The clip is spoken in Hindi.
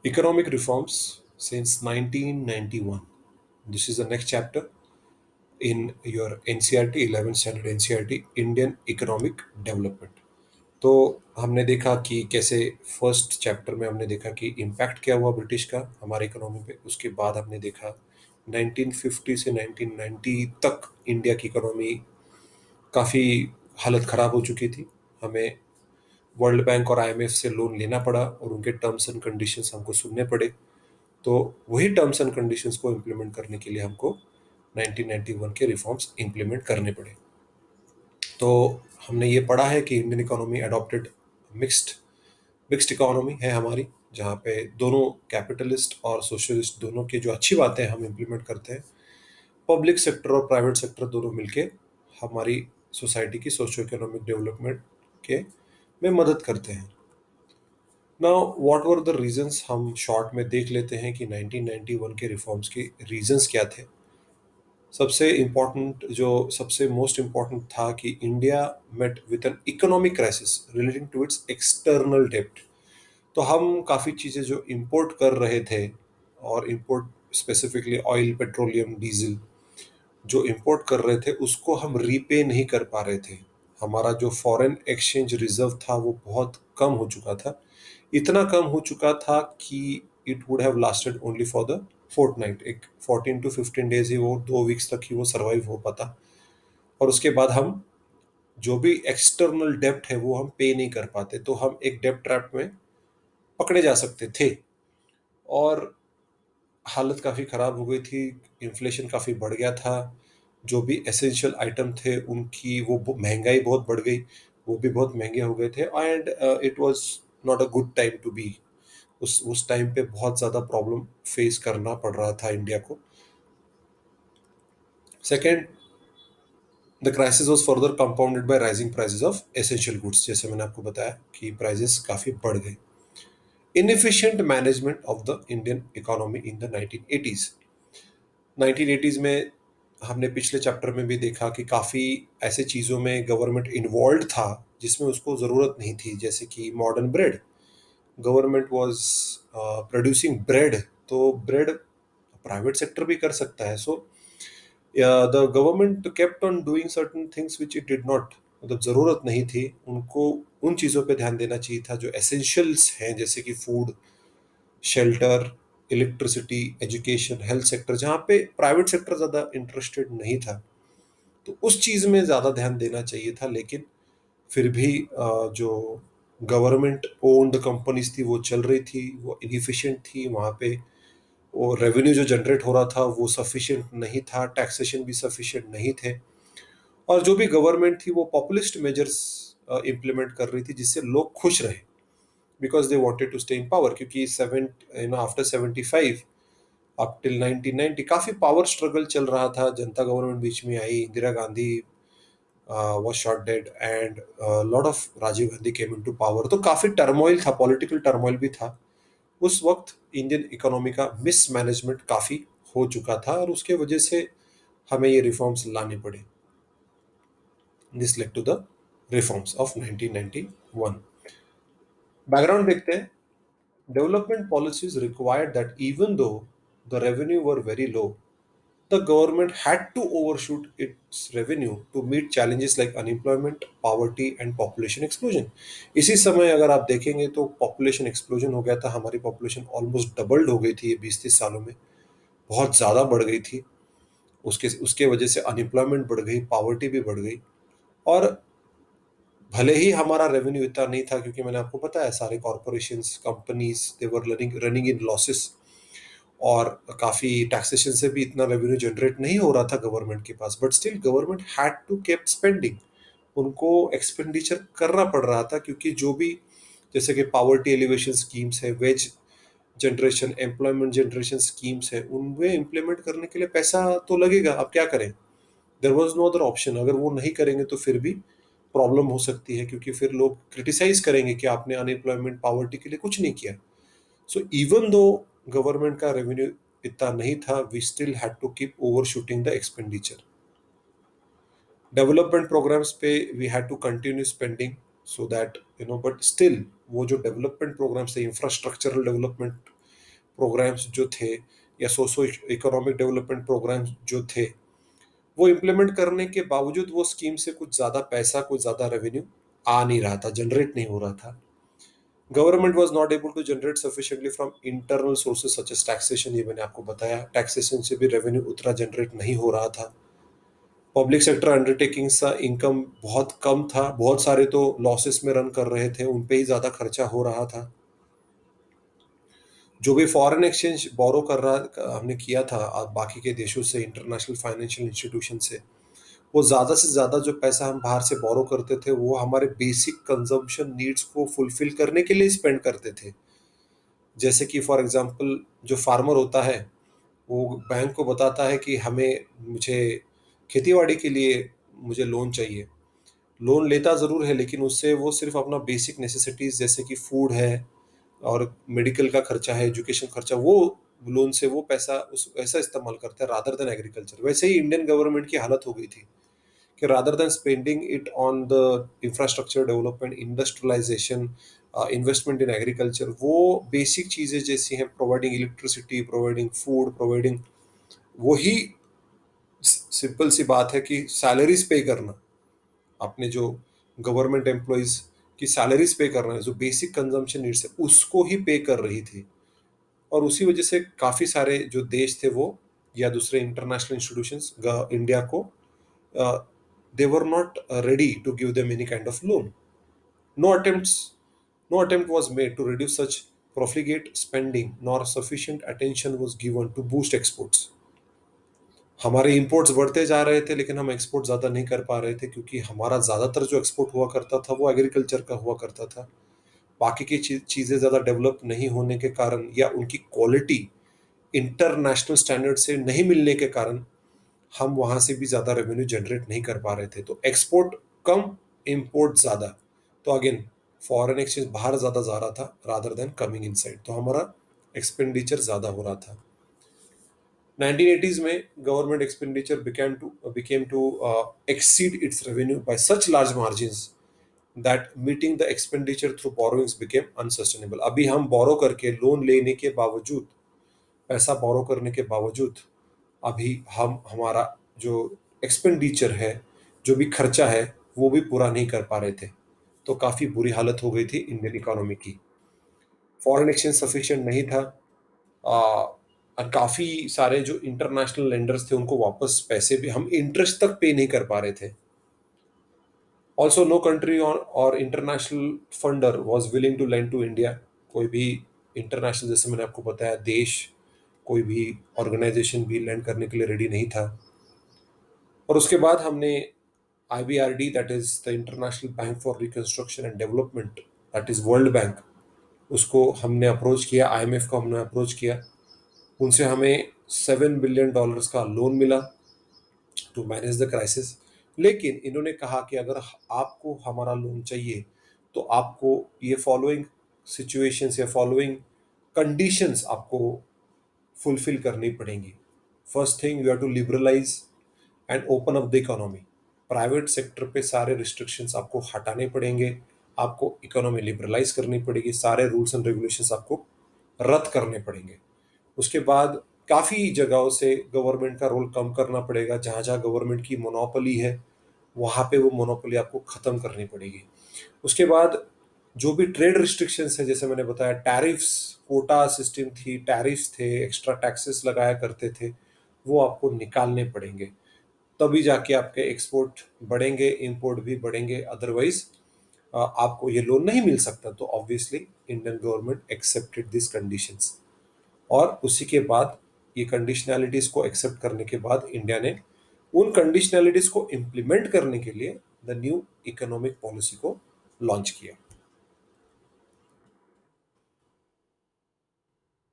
Economic reforms since 1991. This is the next chapter in your NCERT 11th standard NCERT Indian Economic Development. तो हमने देखा कि कैसे फर्स्ट चैप्टर में हमने देखा कि इम्पैक्ट क्या हुआ ब्रिटिश का हमारे इकोनॉमी पे। उसके बाद हमने देखा 1950 से 1990 तक इंडिया की इकोनॉमी काफ़ी हालत ख़राब हो चुकी थी। हमें वर्ल्ड बैंक और आईएमएफ से लोन लेना पड़ा और उनके टर्म्स एंड कंडीशंस हमको सुनने पड़े। तो वही टर्म्स एंड कंडीशंस को इम्प्लीमेंट करने के लिए हमको 1991 के रिफॉर्म्स इम्प्लीमेंट करने पड़े। तो हमने ये पढ़ा है कि Indian economy adopted mixed mixed economy है हमारी, जहाँ पे दोनों कैपिटलिस्ट और सोशलिस्ट दोनों की जो अच्छी बातें हम इम्प्लीमेंट करते हैं, पब्लिक सेक्टर और प्राइवेट सेक्टर दोनों मिलके हमारी सोसाइटी की सोशो इकोनॉमिक डेवलपमेंट के में मदद करते हैं। Now what were the reasons, हम शॉर्ट में देख लेते हैं कि 1991 के रिफॉर्म्स के रीजंस क्या थे। सबसे मोस्ट इम्पॉर्टेंट था कि India met with an economic crisis relating to its external डेब्ट। तो हम काफ़ी चीज़ें जो इंपोर्ट कर रहे थे, और import specifically oil, petroleum, diesel जो इंपोर्ट कर रहे थे उसको हम रीपे नहीं कर पा रहे थे। हमारा जो फॉरेन एक्सचेंज रिजर्व था वो बहुत कम हो चुका था। इतना कम हो चुका था कि it would have lasted only for the fortnight, एक 14 to 15 डेज ही, वो 2 वीक्स तक ही वो सर्वाइव हो पाता। और उसके बाद हम जो भी एक्सटर्नल डेब्ट है वो हम पे नहीं कर पाते, तो हम एक डेब्ट ट्रैप में पकड़े जा सकते थे। और हालत काफ़ी ख़राब हो गई थी, इन्फ्लेशन काफ़ी बढ़ गया था। जो भी एसेंशियल आइटम थे उनकी महंगाई बहुत बढ़ गई, वो भी बहुत महंगे हो गए थे। And it was not a good time to be. उस टाइम पे बहुत ज़्यादा प्रॉब्लम फेस करना पड़ रहा था इंडिया को। Second, the crisis was further compounded bye rising prices of essential goods. जैसे मैंने आपको बताया कि प्राइसेस काफ़ी बढ़ गए। Inefficient management of the Indian economy in the 1980s। 1980s में हमने पिछले चैप्टर में भी देखा कि काफ़ी ऐसे चीज़ों में गवर्नमेंट इन्वॉल्व था जिसमें उसको ज़रूरत नहीं थी, जैसे कि modern bread. Government was producing bread, तो ब्रेड प्राइवेट सेक्टर भी कर सकता है। So the government kept on doing certain things which it did not, मतलब ज़रूरत नहीं थी उनको। उन चीज़ों पे ध्यान देना चाहिए था जो एसेंशियल्स हैं, जैसे कि food, shelter, electricity, education, health sector, जहाँ पे प्राइवेट सेक्टर ज़्यादा इंटरेस्टेड नहीं था। तो उस चीज़ में ज़्यादा ध्यान देना चाहिए था। लेकिन फिर भी जो गवर्नमेंट ओन्ड कंपनीज थी वो चल रही थी, वो इनएफिशिएंट थी वहाँ पे। वो रेवेन्यू जो जनरेट हो रहा था वो सफिशिएंट नहीं था, टैक्सेशन भी सफिशिएंट नहीं थे। और जो भी गवर्नमेंट थी वो पॉपुलिस्ट मेजर्स इम्प्लीमेंट कर रही थी जिससे लोग खुश रहे, because they wanted to stay in power. क्योंकि आफ्टर 75 अप टिल 1990 काफी पावर स्ट्रगल चल रहा था। जनता गवर्नमेंट बीच में आई, Indira Gandhi was shot dead, and lot of Rajiv Gandhi came into power. तो काफी टर्मोइल था, पॉलिटिकल टर्मोइल भी था। उस वक्त इंडियन इकोनॉमी का मिसमैनेजमेंट काफी हो चुका था, और उसके वजह से हमें ये रिफॉर्म्स लाने पड़े। This led to the reforms of 1991। Background देखते हैं। Development policies required that even though the revenue were very low, the government had to overshoot its revenue to meet challenges like unemployment, poverty and population explosion। इसी समय अगर आप देखेंगे तो पॉपुलेशन एक्सप्लोजन हो गया था। हमारी पॉपुलेशन ऑलमोस्ट डबल्ड हो गई थी 20-30 सालों में, बहुत ज़्यादा बढ़ गई थी। उसके उसके वजह से अनएम्प्लॉयमेंट बढ़ गई, पावर्टी भी बढ़ गई। और भले ही हमारा रेवेन्यू इतना नहीं था, क्योंकि मैंने आपको बताया सारे corporations, companies, they were running in losses, और काफ़ी टैक्सेशन से भी इतना रेवेन्यू जनरेट नहीं हो रहा था गवर्नमेंट के पास। But still government had to keep spending, उनको एक्सपेंडिचर करना पड़ रहा था। क्योंकि जो भी, जैसे कि पावर्टी एलिवेशन स्कीम्स है, wage generation, employment generation schemes है, उनमें इम्प्लीमेंट करने के लिए पैसा तो लगेगा। अब क्या करें, there was no other option. अगर वो नहीं करेंगे तो फिर भी प्रॉब्लम हो सकती है, क्योंकि फिर लोग क्रिटिसाइज करेंगे कि आपने अनएम्प्लॉयमेंट, पावर्टी के लिए कुछ नहीं किया। So even though गवर्नमेंट का रेवेन्यू इतना नहीं था, we still had to keep overshooting the expenditure. Development programmes पे we had to continue spending, so that but still वो जो डेवलपमेंट प्रोग्राम्स थे, इंफ्रास्ट्रक्चरल डेवलपमेंट प्रोग्राम्स जो थे या सोशो इकोनॉमिक डेवलपमेंट प्रोग्राम्स जो थे, वो इम्प्लीमेंट करने के बावजूद वो स्कीम से कुछ ज़्यादा पैसा, कुछ ज़्यादा रेवेन्यू आ नहीं रहा था, जनरेट नहीं हो रहा था। Government was not able to generate sufficiently from internal sources such as taxation, ये मैंने आपको बताया। टैक्सेशन से भी रेवेन्यू उतना जनरेट नहीं हो रहा था। पब्लिक सेक्टर अंडरटेकिंग्स का इनकम बहुत कम था, बहुत सारे तो लॉसेस में रन कर रहे थे, उन पे ही ज़्यादा खर्चा हो रहा था। जो भी फॉरेन एक्सचेंज बोरो कर रहा हमने किया था बाकी के देशों से, इंटरनेशनल फाइनेंशियल इंस्टीट्यूशन से, वो ज़्यादा से ज़्यादा जो पैसा हम बाहर से बोरो करते थे वो हमारे बेसिक कंजम्पशन नीड्स को फुलफिल करने के लिए स्पेंड करते थे। जैसे कि फॉर एग्जांपल जो फार्मर होता है, वो बैंक को बताता है कि हमें मुझे खेती-बाड़ी के लिए मुझे लोन चाहिए। लोन लेता ज़रूर है, लेकिन उससे वो सिर्फ़ अपना बेसिक नेसेसिटीज़ जैसे कि फूड है और मेडिकल का खर्चा है, एजुकेशन खर्चा, वो लोन से वो पैसा उस वैसा इस्तेमाल करता है रादर देन एग्रीकल्चर। वैसे ही इंडियन गवर्नमेंट की हालत हो गई थी कि rather than spending it on the infrastructure development, industrialization, investment in agriculture, वो बेसिक चीज़ें जैसी हैं providing electricity, providing food, providing, वही सिंपल सी बात है कि सैलरीज पे करना, अपने जो गवर्नमेंट एम्प्लॉइज की सैलरीज पे करना है, जो बेसिक कंजम्पशन नीड्स है उसको ही पे कर रही थी। और उसी वजह से काफ़ी सारे जो देश थे वो या दूसरे इंटरनेशनल इंस्टीट्यूशंस इंडिया को, they were not ready to give them any kind of loan. No attempts, no attempt was made to reduce such profligate spending, nor sufficient attention was given to boost exports. हमारे इंपोर्ट्स बढ़ते जा रहे थे, लेकिन हम एक्सपोर्ट ज़्यादा नहीं कर पा रहे थे क्योंकि हमारा ज़्यादातर जो एक्सपोर्ट हुआ करता था वो एग्रीकल्चर का हुआ करता था। बाकी की चीज़ें ज़्यादा डेवलप नहीं होने के कारण या उनकी क्वालिटी इंटरनेशनल स्टैंडर्ड से नहीं मिलने के कारण हम वहाँ से भी ज़्यादा रेवेन्यू जनरेट नहीं कर पा रहे थे। तो एक्सपोर्ट कम, इम्पोर्ट ज़्यादा। तो अगेन फॉरेन एक्सचेंज बाहर ज़्यादा जा रहा था रादर देन कमिंग इनसाइड, तो हमारा एक्सपेंडिचर ज़्यादा हो रहा था। 1980s में government expenditure became to exceed its revenue by such large margins that meeting the expenditure through borrowings became unsustainable. अभी हम बोरो करके लोन लेने के बावजूद, पैसा बोरो करने के बावजूद, अभी हम हमारा जो एक्सपेंडिचर है, जो भी खर्चा है, वो भी पूरा नहीं कर पा रहे थे। तो काफ़ी बुरी हालत हो गई थी इंडियन इकोनॉमी की। फॉरेन एक्सचेंज सफिशिएंट नहीं था। और काफ़ी सारे जो इंटरनेशनल लेंडर्स थे उनको वापस पैसे भी हम इंटरेस्ट तक पे नहीं कर पा रहे थे। ऑल्सो नो कंट्री और international funder was willing to lend to India. कोई भी इंटरनेशनल, जैसे मैंने आपको बताया, देश, कोई भी ऑर्गेनाइजेशन भी लैंड करने के लिए रेडी नहीं था। और उसके बाद हमने IBRD, that is the international bank for reconstruction and development, that is world bank, उसको हमने अप्रोच किया, IMF को हमने अप्रोच किया। उनसे हमें $7 बिलियन का लोन मिला टू मैनेज द क्राइसिस। लेकिन इन्होंने कहा कि अगर आपको हमारा लोन चाहिए तो आपको ये फॉलोइंग सिचुएशंस या फॉलोइंग कंडीशंस आपको फुलफिल करनी पड़ेंगी। First thing, you have to liberalise and open up the economy. Private sector पे सारे रिस्ट्रिक्शंस आपको हटाने पड़ेंगे, आपको इकोनॉमी लिबरलाइज करनी पड़ेगी, सारे रूल्स एंड रेगुलेशंस आपको रद्द करने पड़ेंगे। उसके बाद काफ़ी जगहों से गवर्नमेंट का रोल कम करना पड़ेगा, जहाँ जहाँ गवर्नमेंट की मोनोपोली है वहाँ पे वो मोनोपोली आपको ख़त्म करनी पड़ेगी। उसके बाद जो भी ट्रेड रिस्ट्रिक्शंस है, जैसे मैंने बताया, टैरिफ्स, कोटा सिस्टम थी, टैरिफ्स थे, एक्स्ट्रा टैक्सेस लगाया करते थे, वो आपको निकालने पड़ेंगे। तभी जाके आपके एक्सपोर्ट बढ़ेंगे, इंपोर्ट भी बढ़ेंगे। अदरवाइज आपको ये लोन नहीं मिल सकता। तो obviously Indian government accepted this conditions. और उसी के बाद ये कंडीशनैलिटीज को एक्सेप्ट करने के बाद इंडिया ने उन कंडीशनैलिटीज को इम्प्लीमेंट करने के लिए द न्यू इकोनॉमिक पॉलिसी को लॉन्च किया।